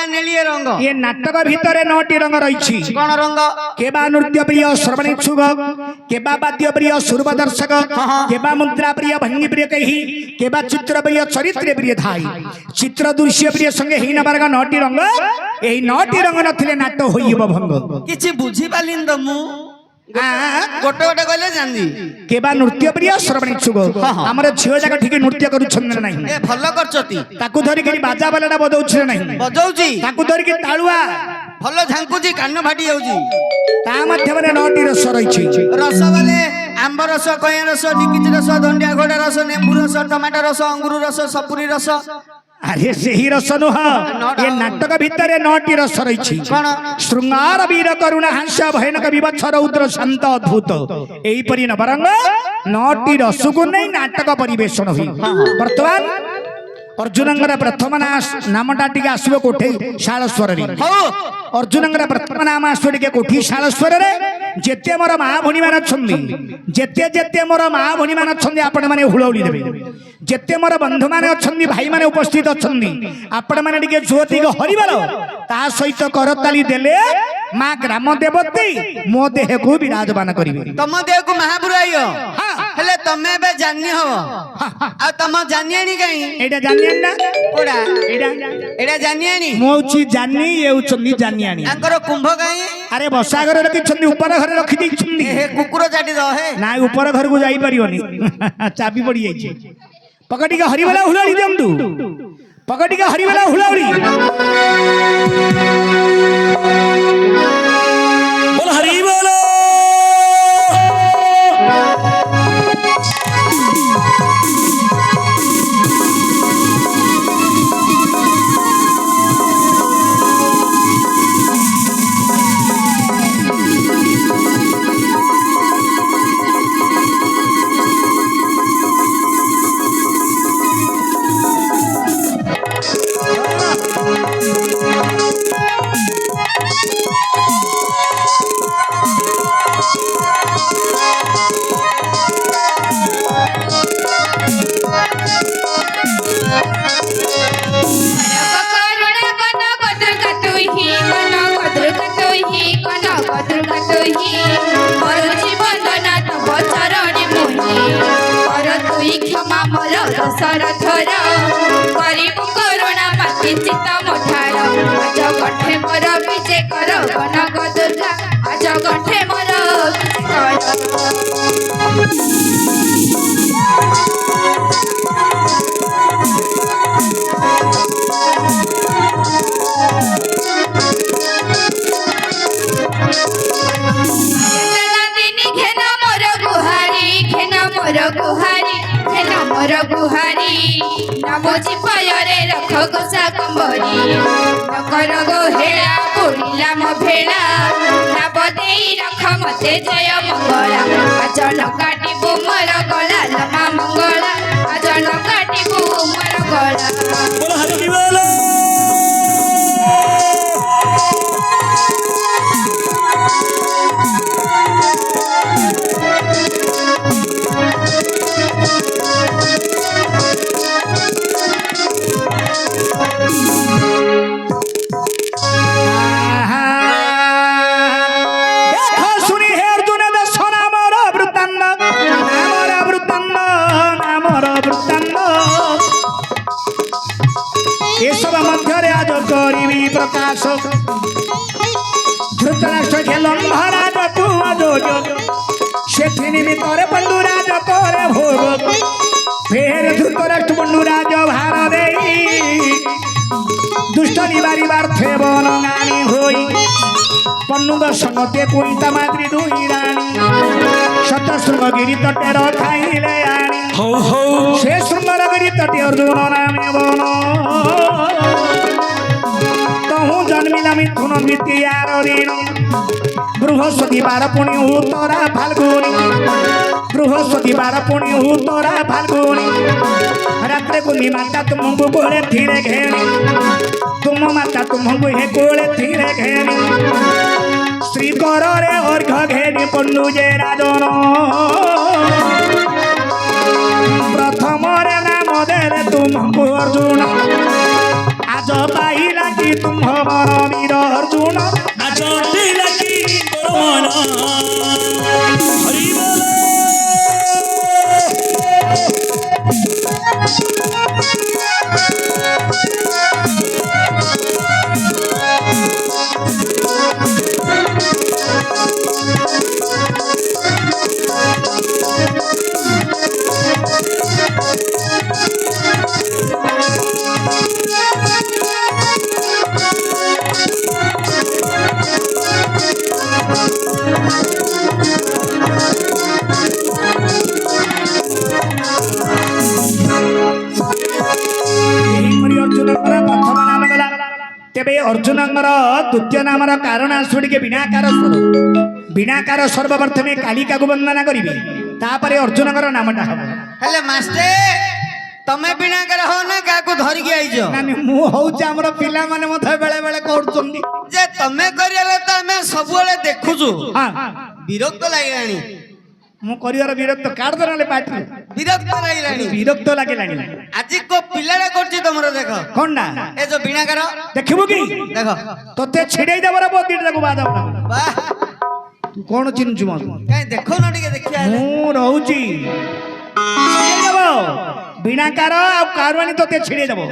हलदिया नेलिए रंग ये नाटक भितर 9टी रंग रही कौन रंग केबा नृत्य प्रिय श्रवण इच्छुक केबा वाद्य प्रिय सुरभ दर्शक केबा मुद्रा प्रिय भंगी प्रिय कही केबा चित्र प्रिय चरित्र प्रिय थाई चित्र दृश्य प्रिय संगे ही नबारगा 9टी रंग एही 9टी रंग नथिले नाट्य होइबो भंग किछि बुझी पालिन त मु गोटे गोटे कहले जानी केबा नृत्य प्रिय श्रवण इच्छुक हमर झियो जाक ठीक नृत्य करूछन नै ए भलो करचती ताकू धरि के बाजा बालाडा बजाउछ नै बजाउची ताकू धरि के ताळुआ भलो झांकुची कान फाटी जाउची ता माध्यमरे 9टी रस रही रस वाले आंब रस कया रस निकिच रस दंडिया घोड़ा रस नेंबू रस टमाटर रस अंगूर रस सपुरी रस अरे सही रस नुह ये नाटक भितर 9टी रस रही श्रृंगार वीर करुणा हंस भयानक विवत्स रौद्र शांत अद्भुत एहीपरि नवरंग 9टी रस को नहीं नाटक परिवेषण हुई वर्तमान अर्जुनंगर प्रथम नामटा टिके आसबो कोठे शालस्वर रे अर्जुनंगर प्रथम नाम आसबो टिके कोठी शालस्वर रे जेते मोर मा भणी मान छन्दी जेते जेते मोर मा भणी मान छन्दी आपण माने हुळौली देबे जेते मोर बंधु माने अछन्दी भाई माने उपस्थित अछन्दी आपण माने टिके ज्योति को हरिबल ता सहित करताली देले मां ग्राम देवती मो देह को विराजमान करिवे तम देह को महापुराइयो हेले तमे बे जान्नी हो आ तम जानियानी कहीं एटा जानियाना कोडा एटा एटा जानियानी मोची जानी ये उचंदी जानियानी आंकर कुंभ कहीं अरे बसा घर रखी छंदी ऊपर घर रखी दी छंदी हे कुकुर चाटी दो हे ना ऊपर घर को जाई परियोनी चाबी पड़ी जाई छे पकड़ी का हरिवाला हुलाड़ी देंदु पकड़ी का हरिवाला हुलाड़ी बोल हरिवाला सरथर करिबु करुणा पाति चित मोठार आज गठे मोर विजय कर कनक दुर्गा आज गठे मोर मोर गुहारी नामोजी पायरे रख गोसा कंबरी नकर गो हेला बुलिला मो भेला नाब देई रख मते जय मंगला आज नकाटिबु मोर गला लमा मंगला आज नकाटिबु मोर गला बोल हरि बोल प्रकाश धृतराष्ट्र खेलन महाराज पुआजोज सेठिनी भितर पंडुराज करे भोग फेर धृतराष्ट्र पंडुराज भार देई दुष्ट निवारिबार्थे बनगानी होई पन्नुद संगते कोई तमाद्री दुई रानी शत शृंगगिरी तटे रखाइले आनी हो हो से शृंगगिरी तटे अर्जुन नामे बन जन्मिला मिथुन द्वितीयार ऋण बृहस्पति बार पुणी उत्तरा फाल्गुनी बृहस्पति बार पुणी उत्तरा फाल्गुनी रात्रे कुंदी माता तुमको कोले धीरे घेनी तुम माता तुमको हे कोले धीरे घेनी श्री करे अर्घ घेनी पंडुजे राजन प्रथम रे नाम दे तुमको अर्जुन आज आज पाइला कि तुम मन वीर अर्जुन आज पाइला कि मन हरि बोल तेबे अर्जुन द्वितीय नाम कारण आसुड़ी के बिनाकार स्वर बिनाकार सर्व प्रथमे कालिका को वंदना करिवे तापरे अर्जुन नामटा हम हेले मास्टर तमे बिनाकार हो ना काकू धरि के आइजो नानी मु होउछ हमर पिला माने मथे बेले बेले करछन्ती जे तमे करियले त हमें सबुले देखुछु हां विरक्त लागिलानी मु करियर विरक्त काट देले पाटी विरक्त लागिलानी आज को पिलाडा करछि तमरो देखो कोनडा ए जो बिनाकार देखिबो की देखो तोते छिड़ेई देबरा बदिट जाको बादा वाह तू कोन चिन्छु म काई देखो न टिके देखिया मु रहउची छिड़ेई देबो बिनाकार आ कारवाणी तोते छिड़ेई देबो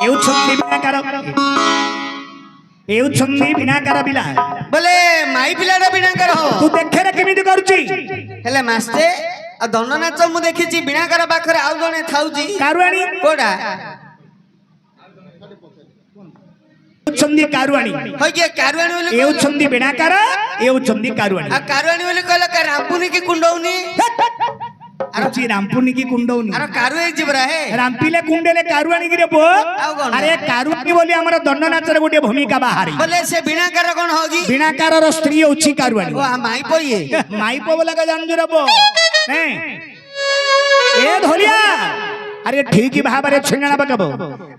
एउ छन्दी बिनाकार एउ छन्दी बिनाकार बिला बोले माई पिलाडा बिनाकार हो तू देखे रे केमिति करूची हेले मास्टर आ दंड नाच मु देखिछि बिनाकार पाखरे आउ जने थाउजी कारवाणी कोडा छन्दी कारवाणी होय के कारवाणी बोले एउ छन्दी बिनाकार एउ छन्दी कारवाणी आ कारवाणी बोले कहला का रामपुनी की कुंडौनी अरे रामपुनी की कुंडौनी अरे कारुए जिबरा हे रामपिले कुंडेले कारवाणी गिरे बो अरे कारवाणी बोली हमर दंड नाचर गोटे भूमिका बाहारी बोले से बिनाकार कोन होगी बिनाकार रो स्त्री होची कारवाणी ओ माई पोये माई पो बोला का जानजु रबो हैं ए धोलिया अरे ठीक भाबरे छिंगणा बकबो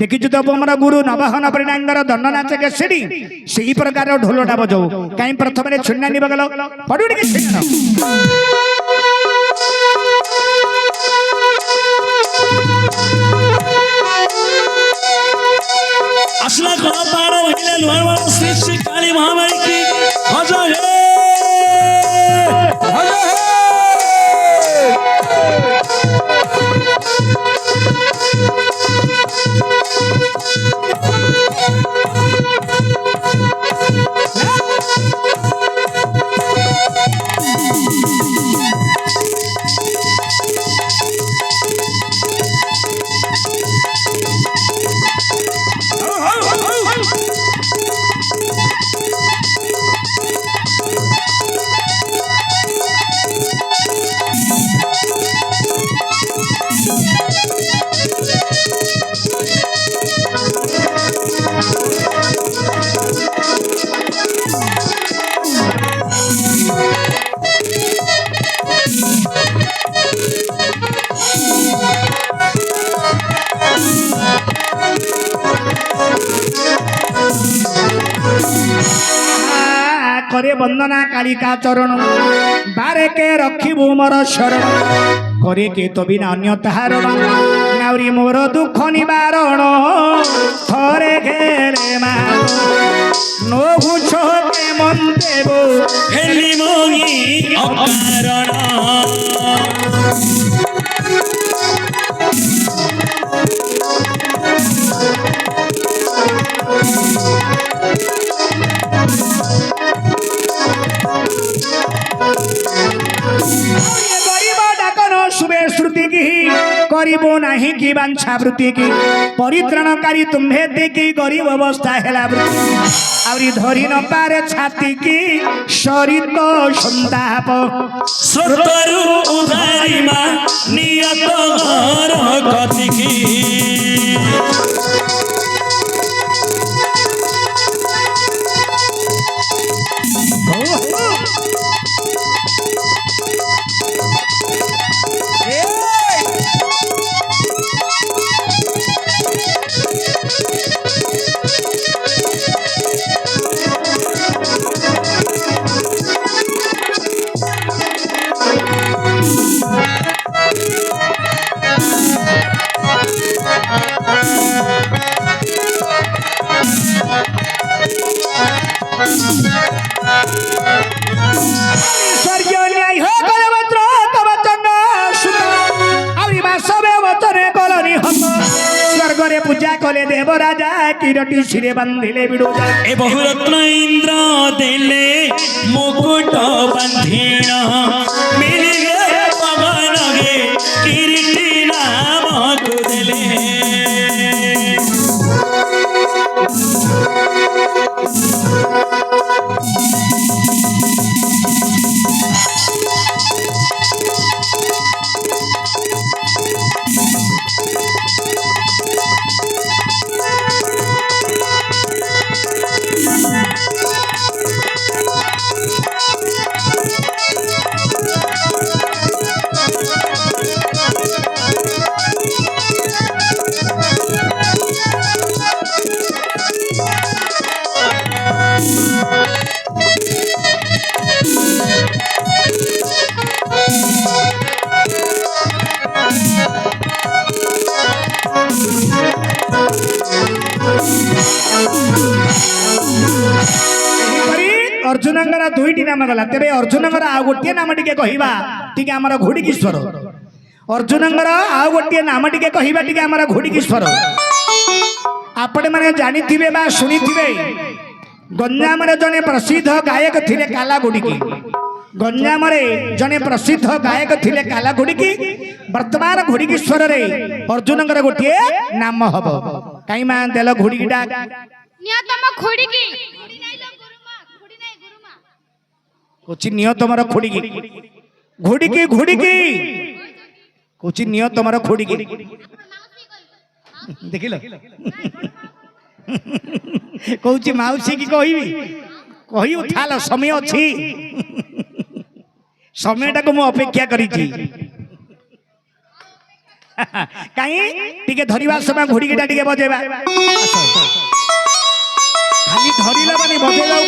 देखिछु तो हमर गुरु नवहन परिणांगर दंड नाच के सिडी सेही प्रकार ढोलटा बजौ काई प्रथम रे छिंगणा नि बगलो पडुडी के छिंगणा असला को पार वहिले लोहरवा श्री श्री काली महामारी की हजो हे हजो हे करे वंदना कालिका चरण बारे के रखिबु मोर शरण करे के तो बिना अन्य तारण नाउरी मोर दुख निवारण थरे घेरे मा नो भुछो के मन देबो हेली मोगी अकारण शुभे श्रुति की करिबो नाही की वांछा वृत्ति की परित्राणकारी तुम्हे देखी गरीब अवस्था हेला वृत्ति आवरी धरी न पारे छाती की शरीर संताप स्रोतरु उधारी मा नियत घर गति की करे पूजा कले देवराजा किरटी सिरे बांधिले बिडुजा ए बहुरत्न इंद्र देले मुकुट बंधीण मिलिले पवन गे किरीटी नाम को देले अर्जुनंगर दुईटी नाम गला तेरे अर्जुनंगर आ गोटे नाम टिके कहिबा टिके हमर घोड़ीकीश्वर अर्जुनंगर आ गोटे नाम टिके कहिबा टिके हमर घोड़ीकीश्वर आपण माने जानिथिबे बा सुनिथिबे गंजाम रे जने प्रसिद्ध गायक थिले काला गुडीकी गंजाम रे जने प्रसिद्ध गायक थिले काला गुडीकी वर्तमान घोड़ीकीश्वर रे अर्जुनंगर गोटे नाम हबो काई मा देलो घोड़ीकी डाक निया तम खोडी की खोडी नाही लो गुरुमा खोडी नाही गुरुमा कोची नियो तमरो खोडी की घोड़ी की कोची नियो तमरो खोडी की देखिलो कोची माउसी की कहिबी कहि उठालो समय अछि समयटा को मु अपेक्षा करी छी काई टिके धरिबा समय घोड़ी केटा टिके बजेबा खाली धरिला बानी बजे जाऊ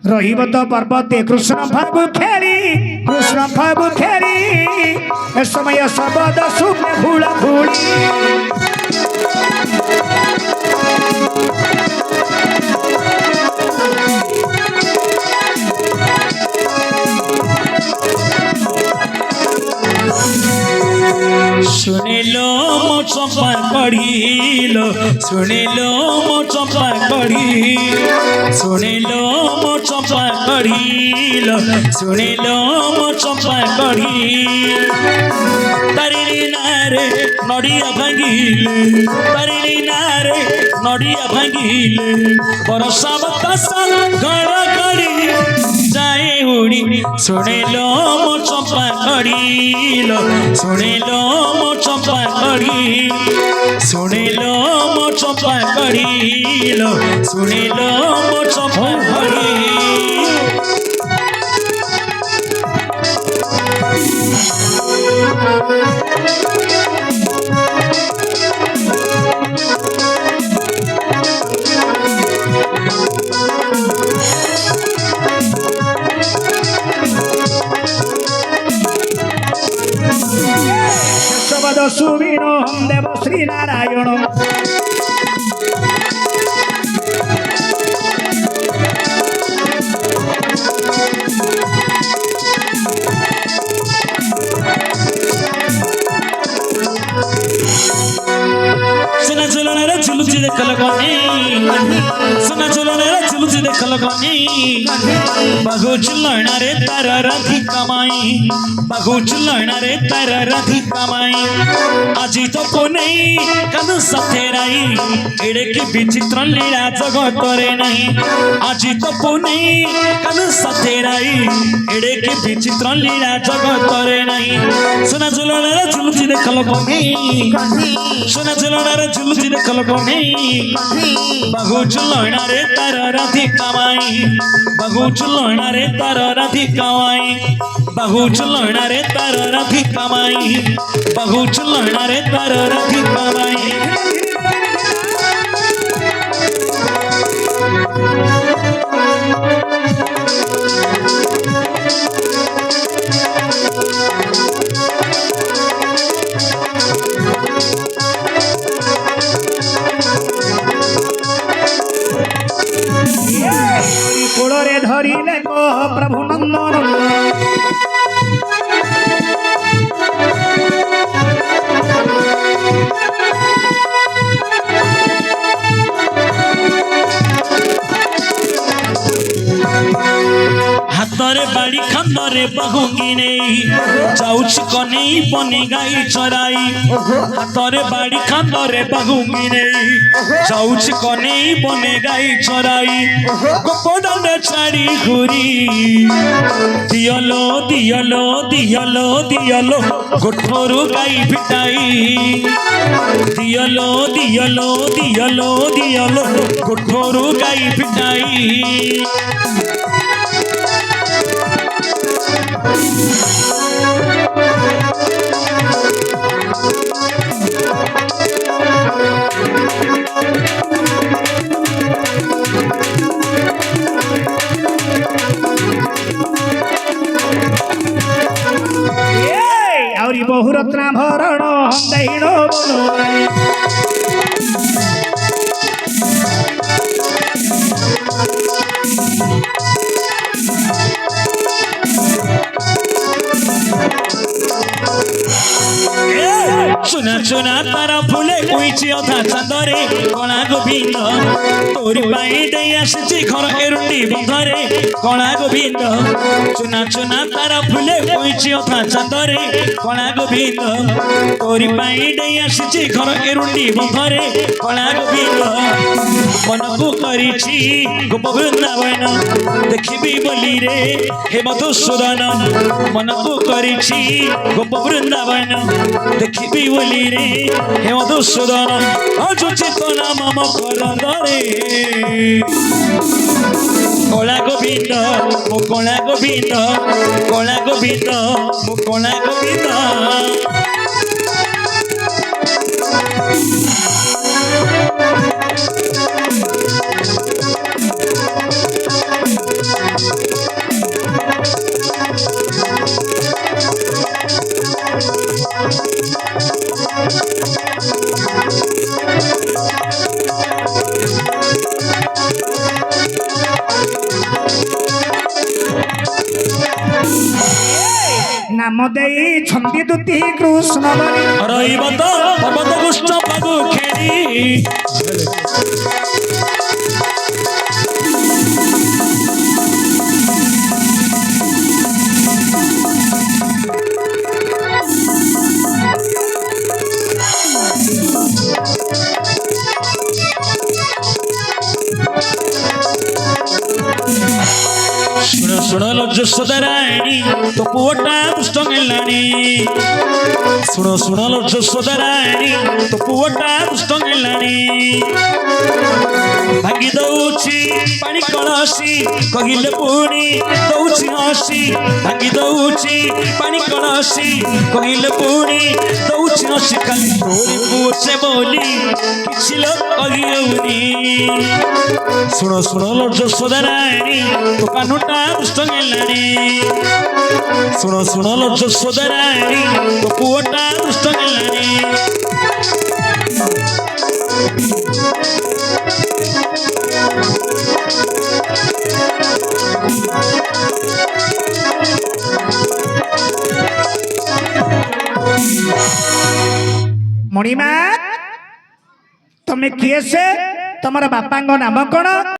रहिब तो पर्वते कृष्ण भागु खेली ए समय सबद सुख फूल फूली सुनिलो मो चंपा पढ़िलो सुनिलो मो चंपा पढ़ी सुनिलो मो चंपा पढ़िलो सुनिलो मो चंपा पढ़ी तारिणी नारे नड़िया भांगिले तारिणी नारे नड़िया भांगिले बरसा बतासा घर करी जाए उड़ी सुनिलो मो चंपा पढ़िलो सुनिलो मो चंपा पढ़ी सुनिलो मो चंपा पढ़िलो सुनिलो मो चंपा पढ़ी सुविनो हम देव श्री नारायण चला चला रे चलु चिरे कलगने सुना चुलने चुलुची देखल कनी बागु चुलना रे तार राधी कमाई बागु चुलना रे तार राधी कमाई आजी तो पुनै कानु सथेराई एड़े की विचित्र लीला जगत रे नहीं आजी तो पुनै कानु सथेराई एड़े की विचित्र लीला जगत रे नहीं सुना चुलना चुलुची देखल कनी सुना चुलना चुलुची देखल कनी बागु चुलना रे तार राधी कमाई बागु चुलना रे तार राधी कमाई बागु चुलना रे तार राधी कमाई बागु चुलना रे तार राधी कमाई कूଳରେ ଧରିଲେ କହ ପ୍ରଭୁ ନନ୍ଦନ हातरे बाड़ी खांदरे बहुंगी नहीं जाउछ कनेई बने गाई चराई हातरे बाड़ी खांदरे बहुंगी नहीं जाउछ कनेई बने गाई चराई गोपदंड छाड़ी घुरी दियलो दियलो दियलो दियलो गोठोरु गाई फिटाई दियलो दियलो दियलो दियलो गोठोरु गाई फिटाई ଆହୁରି ବହୁ ରତ୍ନା ଭରଣ ଦୈଣ ବନମାଳି सुना सुना तारा फुले उइची अधा चांदरे कणा गोविंद तोरी पाई दे आसी घर एरुंडी बंधरे कणा गोविंद चुना चुना तारा फुले उइची अधा चांदरे कणा गोविंद तोरी पाई दे आसी घर एरुंडी बंधरे कणा गोविंद मन को करिछि गोप वृंदावन देखिबी बोली रे हे मधुसूदन मन को करिछि गोप वृंदावन देखिबी बोली रे हे मधुसूदन अजुचित नाम मकरंदरे कला गोविंद मो कला गोविंद कला गोविंद मो कला गोविंद नाम देई छंदी दुती कृष्ण बनी रहिब तो पर्वत गुष्ठ पागु खेड़ी सुन लो जसोदराणी तो पुओटा दुष्ट गेलानी सुन लो जसोदराणी तो पुओटा दुष्ट गेलानी भांगी दउछि पानी कलसी कहिले पुणी दउछि हसी भांगी दउछि पानी कलसी कहिले पुणी दउछि हसी खाली तोरी पुछे बोली किछि लोक कहिउनी सुन लो जसोदराणी तो कानुटा दुष्ट गेलानी सुन लो जसोदराणी तो पुओटा दुष्ट गेलानी मणिमा तमे किए से ତମର ବାପାଙ୍କ ନାମ କଣ?